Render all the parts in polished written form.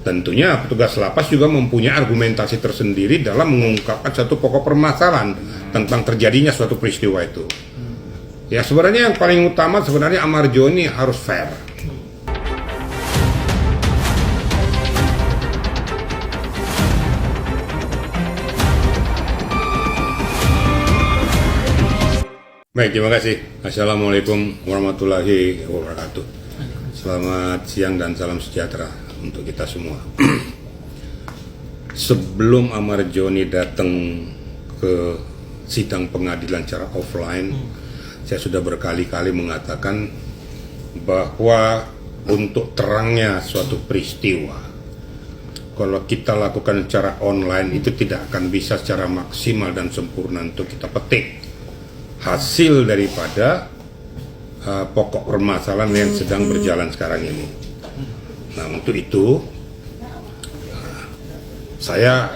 Tentunya petugas lapas juga mempunyai argumentasi tersendiri dalam mengungkapkan satu pokok permasalahan tentang terjadinya suatu peristiwa itu. Ya sebenarnya yang paling utama sebenarnya Amarjo ini harus fair. Baik, terima kasih. Assalamualaikum warahmatullahi wabarakatuh. Selamat siang dan salam sejahtera untuk kita semua. Sebelum Amarjo ini datang ke sidang pengadilan secara offline, saya sudah berkali-kali mengatakan bahwa untuk terangnya suatu peristiwa, kalau kita lakukan secara online itu tidak akan bisa secara maksimal dan sempurna untuk kita petik hasil daripada pokok permasalahan yang sedang berjalan sekarang ini. Nah untuk itu saya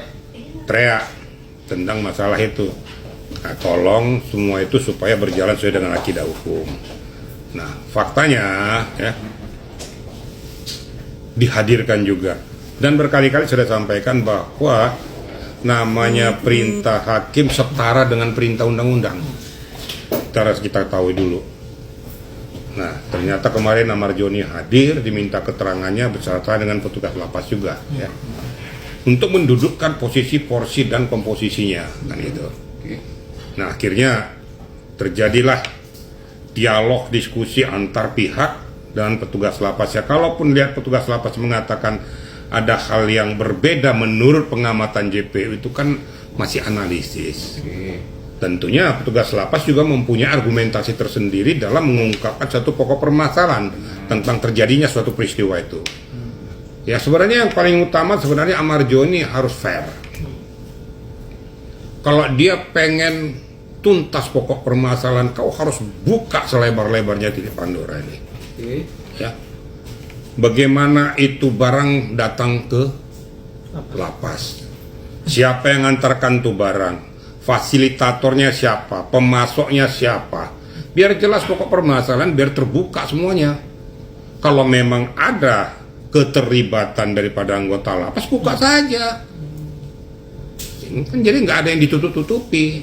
teriak tentang masalah itu. Nah, tolong semua itu supaya berjalan sesuai dengan akidah hukum. Nah faktanya ya dihadirkan juga dan berkali-kali sudah sampaikan bahwa namanya perintah hakim setara dengan perintah undang-undang. Harus kita tahu dulu. Nah, ternyata kemarin Amarjo ini hadir, diminta keterangannya beserta dengan petugas lapas juga, ya, untuk mendudukkan posisi, porsi dan komposisinya, kan itu. Nah, akhirnya terjadilah dialog diskusi antar pihak dan petugas lapas. Ya, kalaupun lihat petugas lapas mengatakan ada hal yang berbeda menurut pengamatan JPU itu kan masih analisis. Tentunya petugas lapas juga mempunyai argumentasi tersendiri dalam mengungkapkan satu pokok permasalahan tentang terjadinya suatu peristiwa itu. Ya sebenarnya yang paling utama sebenarnya Amarjo ini harus fair. Kalau dia pengen tuntas pokok permasalahan, kau harus buka selebar-lebarnya di Pandora ini. Ya. Bagaimana itu barang datang ke lapas? Siapa yang antarkan tuh barang? Fasilitatornya siapa, pemasoknya siapa, biar jelas pokok permasalahan, biar terbuka semuanya. Kalau memang ada keterlibatan daripada anggota lapas, buka saja. Jadi nggak ada yang ditutup-tutupi.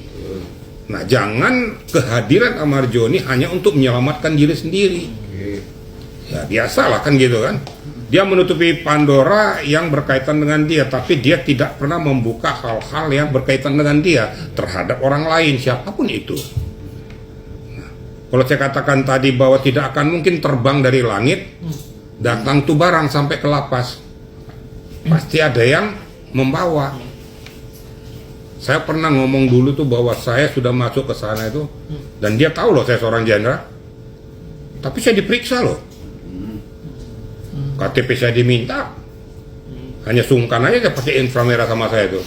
Nah jangan kehadiran Amarjo ini hanya untuk menyelamatkan diri sendiri. Ya biasalah kan gitu kan. Dia menutupi Pandora yang berkaitan dengan dia, tapi dia tidak pernah membuka hal-hal yang berkaitan dengan dia terhadap orang lain, siapapun itu. Nah, kalau saya katakan tadi bahwa tidak akan mungkin terbang dari langit, datang tuh barang sampai ke lapas, pasti ada yang membawa. Saya pernah ngomong dulu tuh bahwa saya sudah masuk ke sana itu, dan dia tahu loh saya seorang jenderal, tapi saya diperiksa loh. KTP saya diminta, hanya sungkan aja pakai inframerah sama saya itu.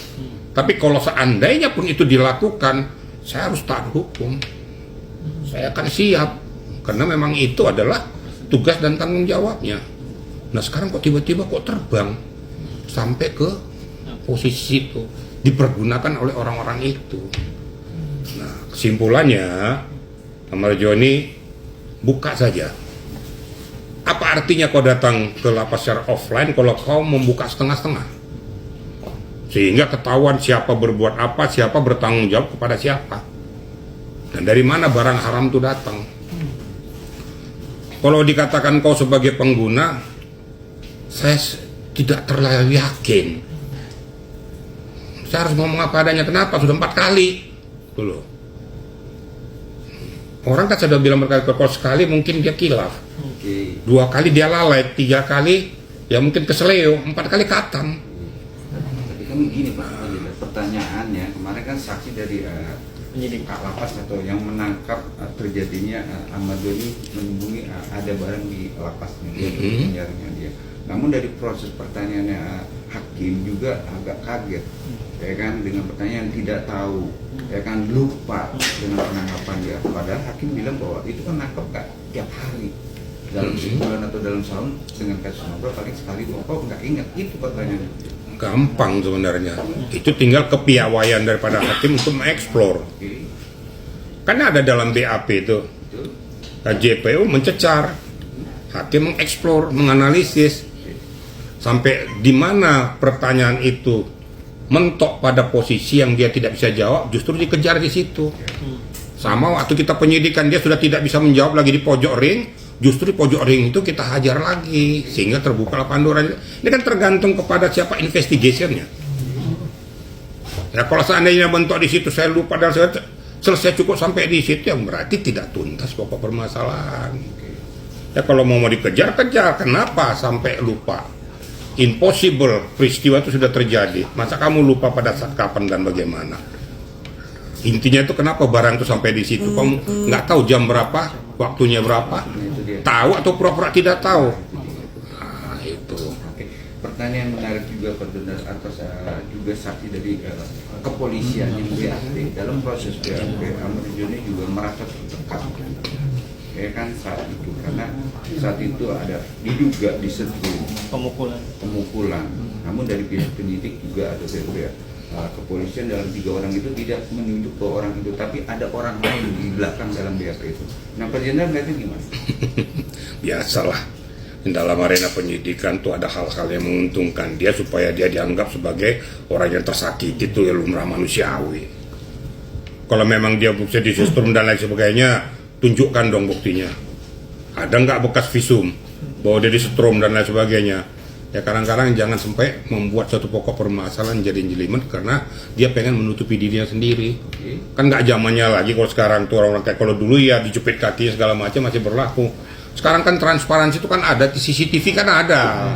Tapi kalau seandainya pun itu dilakukan, saya harus taat hukum. Saya akan siap, karena memang itu adalah tugas dan tanggung jawabnya. Nah sekarang kok tiba-tiba kok terbang sampai ke posisi itu, dipergunakan oleh orang-orang itu. Nah kesimpulannya, Amarjo ini buka saja. Apa artinya kau datang ke lapas secara offline kalau kau membuka setengah-setengah? Sehingga ketahuan siapa berbuat apa, siapa bertanggung jawab kepada siapa. Dan dari mana barang haram itu datang. Kalau dikatakan kau sebagai pengguna, saya tidak terlalu yakin. Saya harus ngomong apa adanya, kenapa? Sudah 4 kali. Tuh. Orang kan sudah bilang berkali-kali, kalau sekali mungkin dia kilaf. 2 kali dia lalai, 3 kali ya mungkin keseleo, 4 kali katam. Tapi kan begini Pak, pertanyaannya kemarin kan saksi dari penyidik lapas atau yang menangkap terjadinya Amarjo ini menghubungi ada barang di lapasnya, penjaranya dia. Namun dari proses pertanyaannya hakim juga agak kaget, ya kan, dengan pertanyaan tidak tahu, ya kan, lupa dengan penangkapan dia. Padahal hakim bilang bahwa itu kan nangkep gak tiap hari. Dalam sebulan atau dalam setahun dengan kasus novel paling sekali 2 kok nggak ingat, itu pertanyaannya. Gampang sebenarnya, itu tinggal kepiawaian daripada hakim untuk mengeksplor. Karena ada dalam BAP itu, JPU mencecar, hakim mengeksplor, menganalisis. sampai di mana pertanyaan itu mentok pada posisi yang dia tidak bisa jawab, justru dikejar di situ. Sama waktu kita penyidikan dia sudah tidak bisa menjawab lagi di pojok ring, justru di pojok ring itu kita hajar lagi sehingga terbuka Pandora. Ini kan tergantung kepada siapa investigationnya. Ya kalau seandainya bentuk di situ saya lupa dan saya selesai cukup sampai di situ, yang berarti tidak tuntas pokok permasalahan. Ya kalau mau dikejar, kejar. Kenapa sampai lupa? Impossible, peristiwa itu sudah terjadi. Masa kamu lupa pada saat kapan dan bagaimana? Intinya itu kenapa barang itu sampai di situ? Kamu nggak tahu jam berapa, waktunya berapa? Tahu atau pura-pura tidak tahu? Nah, itu. Pertanyaan menarik juga Pak atas juga saksi dari kepolisian yang BAP dalam proses BAP. Ahmad Joni juga merasa tertekan, ya kan saat itu, karena saat itu ada diduga disetrum pemukulan. Namun dari pihak penyidik juga ada dari kepolisian dalam 3 orang itu tidak menunjuk ke orang itu, tapi ada orang lain di belakang dalam BAP itu. Nah, Pak Jenderal melihatnya gimana? Biasalah. Dalam arena penyidikan tuh ada hal-hal yang menguntungkan dia supaya dia dianggap sebagai orang yang tersakiti, itu ya lumrah manusiawi. Kalau memang dia bisa disistrum dan lain sebagainya, tunjukkan dong buktinya. Ada nggak bekas visum bahwa dia disetrum dan lain sebagainya? Ya kadang-kadang jangan sampai membuat satu pokok permasalahan jadi jelimet karena dia pengen menutupi dirinya sendiri. Kan nggak zamannya lagi kalau sekarang tuh orang-orang kayak kalau dulu ya dijepit kaki segala macam masih berlaku. Sekarang kan transparansi itu kan ada, di CCTV kan ada.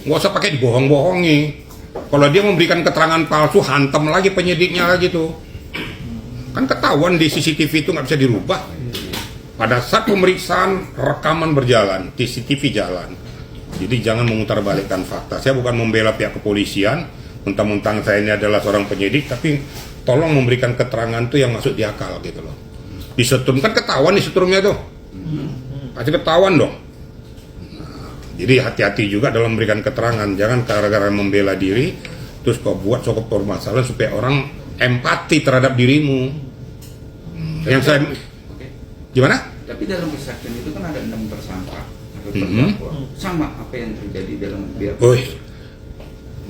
Nggak usah pakai dibohong-bohongi. Kalau dia memberikan keterangan palsu, hantam lagi penyidiknya lagi tuh. Kan ketahuan di CCTV itu nggak bisa dirubah. Pada saat pemeriksaan rekaman berjalan, CCTV jalan. Jadi jangan memutarbalikkan fakta. Saya bukan membela pihak kepolisian, mentang-mentang saya ini adalah seorang penyidik, tapi tolong memberikan keterangan tuh yang masuk di akal gitu loh. Disetrum kan ketahuan di setrumnya tuh. Pasti ketahuan dong. Nah, jadi hati-hati juga dalam memberikan keterangan. Jangan gara-gara membela diri terus kau buat sokok permasalahan supaya orang empati terhadap dirimu. Yang saya gimana? Tapi dalam kesaksian itu kan ada 6 tersangka atau terdakwa. Sama apa yang terjadi dalam BAP.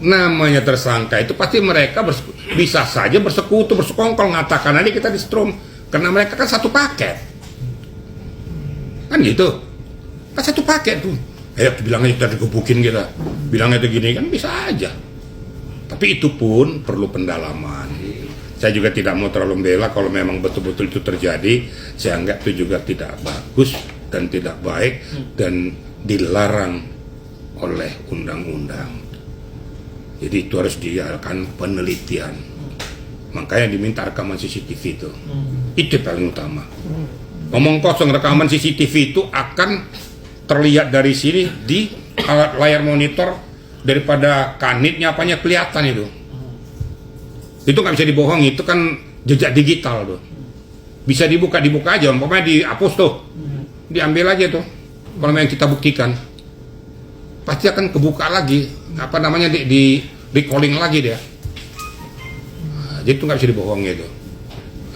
Namanya tersangka itu pasti mereka bisa saja bersekutu, bersekongkol mengatakan nanti kita disetrum karena mereka kan satu paket. Kan gitu, kan satu paket tuh. Ayo bilang aja kita digebukin kita, bilang itu gini kan bisa aja. Tapi itu pun perlu pendalaman. Saya juga tidak mau terlalu membela kalau memang betul-betul itu terjadi. Saya anggap itu juga tidak bagus dan tidak baik dan dilarang oleh undang-undang. Jadi itu harus diadakan penelitian. Makanya diminta rekaman CCTV itu. Itu paling utama. Ngomong kosong, rekaman CCTV itu akan terlihat dari sini di alat layar monitor daripada kanitnya apanya kelihatan itu. Itu nggak bisa dibohongi, itu kan jejak digital tuh. Bisa dibuka aja, umpamanya dihapus tuh, diambil aja tuh. Kalau memang kita buktikan, pasti akan kebuka lagi, di recalling lagi dia. Nah, jadi itu nggak bisa dibohongi itu.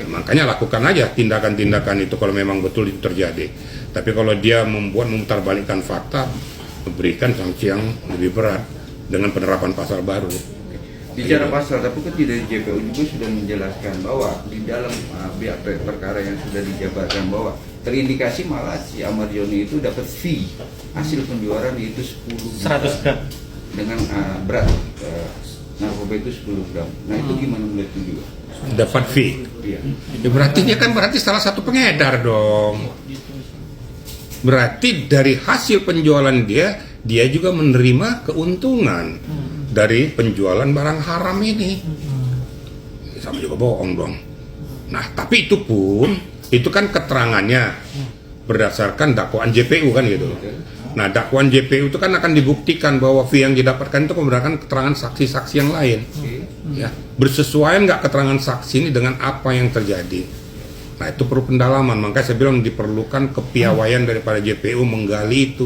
Makanya lakukan aja tindakan-tindakan itu kalau memang betul itu terjadi. Tapi kalau dia memutarbalikkan fakta, memberikan sanksi yang lebih berat dengan penerapan pasal baru. Bicara pasal, tapi kan dari JPU juga sudah menjelaskan bahwa di dalam BAP perkara yang sudah dijabarkan bahwa terindikasi malah si Ahmad Joni itu dapat fee hasil penjualan itu 100 gram dengan berat narkoba itu 10 gram. Nah itu gimana melihat itu juga? Dapat fee. Iya. Ya berarti salah satu pengedar dong. Berarti dari hasil penjualan dia juga menerima keuntungan dari penjualan barang haram ini. Sama juga bohong dong. Nah, tapi itu kan keterangannya berdasarkan dakwaan JPU kan gitu. Nah, dakwaan JPU itu kan akan dibuktikan bahwa fee yang didapatkan itu berdasarkan keterangan saksi-saksi yang lain. Ya, bersesuaian nggak keterangan saksi ini dengan apa yang terjadi? Nah, itu perlu pendalaman. Makanya saya bilang diperlukan kepiawaian daripada JPU menggali itu.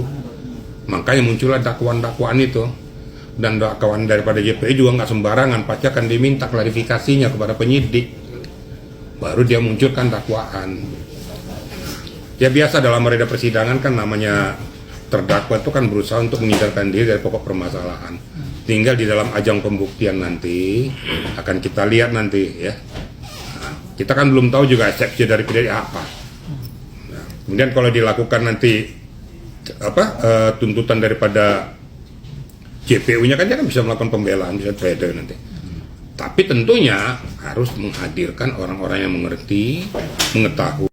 Makanya muncullah dakwaan-dakwaan itu. Dan dakwaan daripada JPU juga nggak sembarangan. Pasti akan diminta klarifikasinya kepada penyidik. Baru dia munculkan dakwaan. Ya biasa dalam arena persidangan kan namanya terdakwa itu kan berusaha untuk menghindarkan diri dari pokok permasalahan. Tinggal di dalam ajang pembuktian nanti akan kita lihat nanti ya. Nah, kita kan belum tahu juga eksepsi dari penyidik apa. Nah, kemudian kalau dilakukan nanti tuntutan daripada JPU-nya kan dia kan bisa melakukan pembelaan, bisa plede nanti. Tapi tentunya harus menghadirkan orang-orang yang mengerti, mengetahui